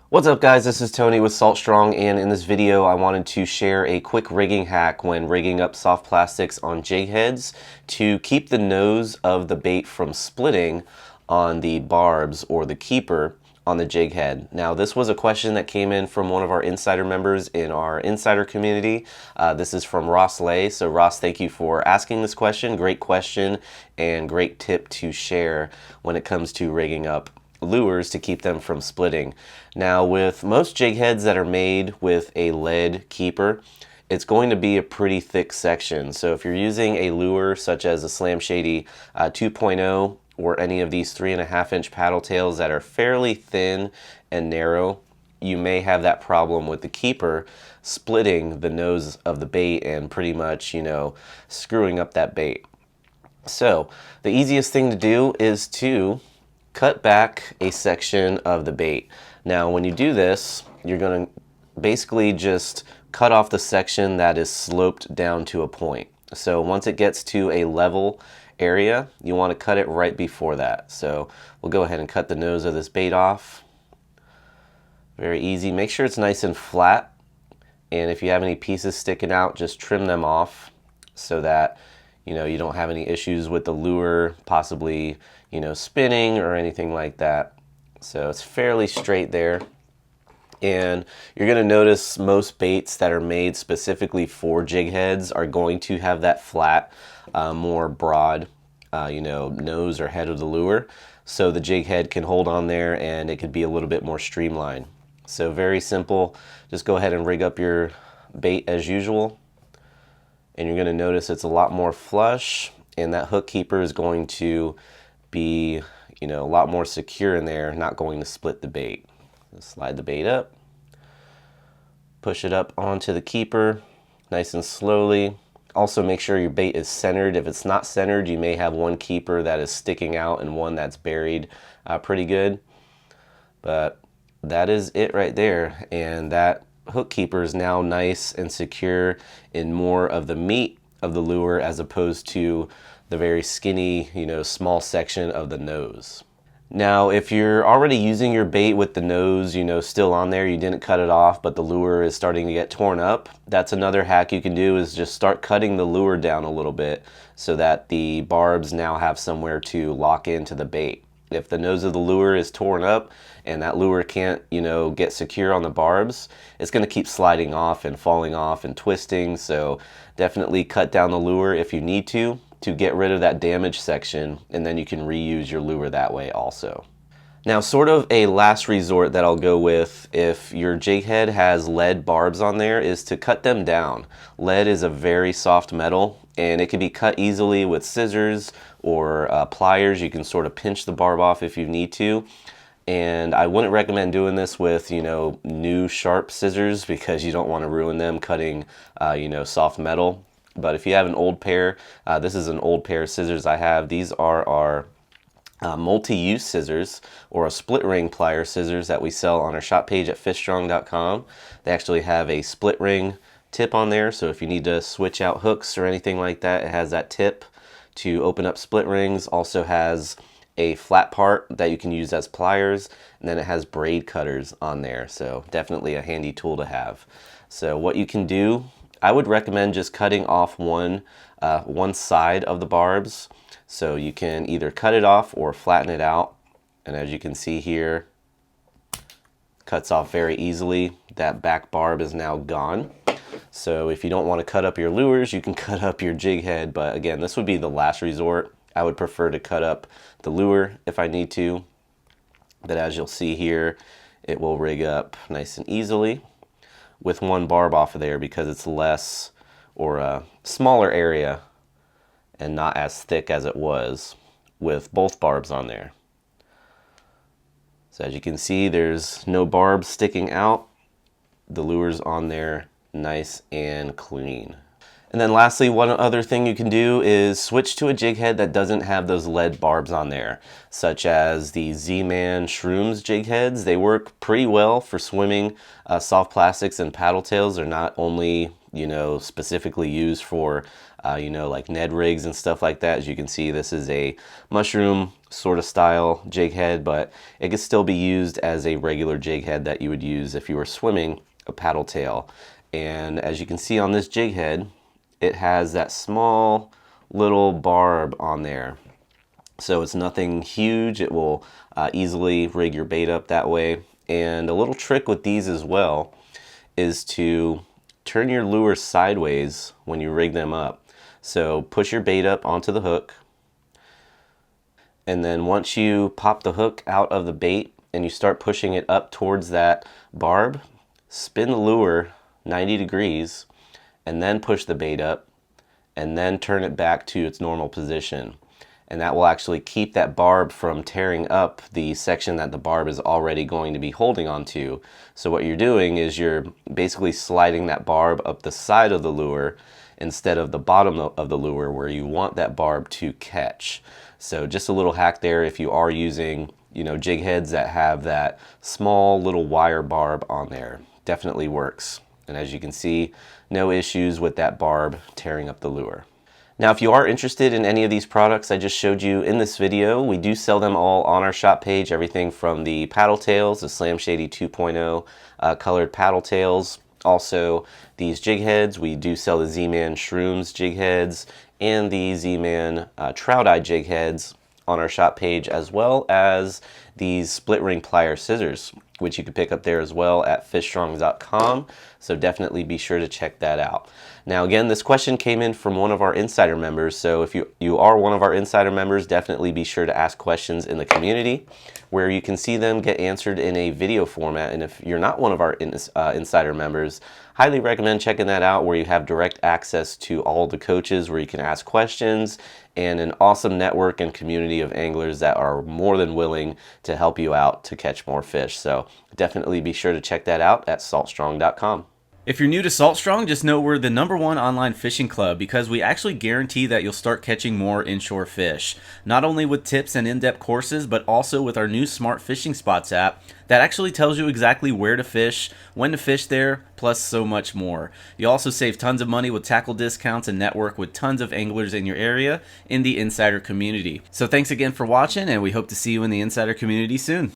What's up guys, this is Tony with Salt Strong, and in this video I wanted to share a quick rigging hack when rigging up soft plastics on jig heads to keep the nose of the bait from splitting on the barbs or the keeper on the jig head. Now this was a question that came in from one of our insider members in our insider community. This is from Ross Lay. So Ross, thank you for asking this question. Great question and great tip to share when it comes to rigging up lures to keep them from splitting. Now with most jig heads that are made with a lead keeper, it's going to be a pretty thick section. So if you're using a lure such as a Slam Shady 2.0 or any of these 3.5-inch paddle tails that are fairly thin and narrow, you may have that problem with the keeper splitting the nose of the bait and pretty much, screwing up that bait. So the easiest thing to do is to cut back a section of the bait. Now when you do this, you're going to basically just cut off the section that is sloped down to a point. So once it gets to a level area, you want to cut it right before that. So we'll go ahead and cut the nose of this bait off. Very easy. Make sure it's nice and flat, and if you have any pieces sticking out, just trim them off so that you don't have any issues with the lure possibly spinning or anything like that. So it's fairly straight there. And you're going to notice most baits that are made specifically for jig heads are going to have that flat, more broad, nose or head of the lure. So the jig head can hold on there and it could be a little bit more streamlined. So very simple. Just go ahead and rig up your bait as usual. And you're going to notice it's a lot more flush, and that hook keeper is going to be, a lot more secure in there, not going to split the bait. Just slide the bait up, push it up onto the keeper nice and slowly. Also make sure your bait is centered. If it's not centered, you may have one keeper that is sticking out and one that's buried pretty good. But that is it right there, and that hook keeper is now nice and secure in more of the meat of the lure as opposed to the very skinny, small section of the nose. Now, if you're already using your bait with the nose, still on there, you didn't cut it off, but the lure is starting to get torn up, that's another hack you can do, is just start cutting the lure down a little bit so that the barbs now have somewhere to lock into the bait. If the nose of the lure is torn up and that lure can't, get secure on the barbs, it's going to keep sliding off and falling off and twisting. So definitely cut down the lure if you need to get rid of that damaged section, and then you can reuse your lure that way also. Now, sort of a last resort that I'll go with if your jig head has lead barbs on there is to cut them down. Lead is a very soft metal, and it can be cut easily with scissors or pliers. You can sort of pinch the barb off if you need to. And I wouldn't recommend doing this with, new sharp scissors because you don't want to ruin them cutting, soft metal. But if you have an old pair, this is an old pair of scissors I have. These are our multi-use scissors, or a split ring plier scissors that we sell on our shop page at fishstrong.com. They actually have a split ring tip on there, so if you need to switch out hooks or anything like that, it has that tip to open up split rings. Also has a flat part that you can use as pliers, and then it has braid cutters on there, so definitely a handy tool to have. So what you can do, I would recommend just cutting off one side of the barbs. So you can either cut it off or flatten it out, and as you can see here, cuts off very easily. That back barb is now gone. So if you don't want to cut up your lures, you can cut up your jig head, but again, this would be the last resort. I would prefer to cut up the lure if I need to, but as you'll see here, it will rig up nice and easily with one barb off of there because it's less, or a smaller area and not as thick as it was with both barbs on there. So as you can see, there's no barbs sticking out. The lure's on there nice and clean. And then lastly, one other thing you can do is switch to a jig head that doesn't have those lead barbs on there, such as the Z-Man Shrooms jig heads. They work pretty well for swimming soft plastics and paddle tails. They're not only, specifically used for, like Ned rigs and stuff like that. As you can see, this is a mushroom sort of style jig head, but it can still be used as a regular jig head that you would use if you were swimming a paddle tail. And as you can see on this jig head, it has that small little barb on there. So it's nothing huge. It will easily rig your bait up that way. And a little trick with these as well is to turn your lure sideways when you rig them up. So push your bait up onto the hook, and then once you pop the hook out of the bait and you start pushing it up towards that barb, spin the lure 90 degrees and then push the bait up and then turn it back to its normal position. And that will actually keep that barb from tearing up the section that the barb is already going to be holding onto. So what you're doing is you're basically sliding that barb up the side of the lure instead of the bottom of the lure where you want that barb to catch. So just a little hack there if you are using, jig heads that have that small little wire barb on there. Definitely works. And as you can see, no issues with that barb tearing up the lure. Now, if you are interested in any of these products I just showed you in this video, we do sell them all on our shop page. Everything from the paddle tails, the Slam Shady 2.0 colored paddle tails. Also, these jig heads. We do sell the Z-Man Shrooms jig heads and the Z-Man Trout Eye jig heads on our shop page, as well as these split ring plier scissors, which you can pick up there as well at fishstrong.com. So definitely be sure to check that out. Now again, this question came in from one of our insider members, so if you are one of our insider members, definitely be sure to ask questions in the community where you can see them get answered in a video format. And if you're not one of our insider members, highly recommend checking that out, where you have direct access to all the coaches, where you can ask questions, and an awesome network and community of anglers that are more than willing to help you out to catch more fish. So definitely be sure to check that out at saltstrong.com. If you're new to Salt Strong, just know we're the #1 online fishing club because we actually guarantee that you'll start catching more inshore fish. Not only with tips and in-depth courses, but also with our new Smart Fishing Spots app that actually tells you exactly where to fish, when to fish there, plus so much more. You also save tons of money with tackle discounts and network with tons of anglers in your area in the insider community. So thanks again for watching, and we hope to see you in the insider community soon.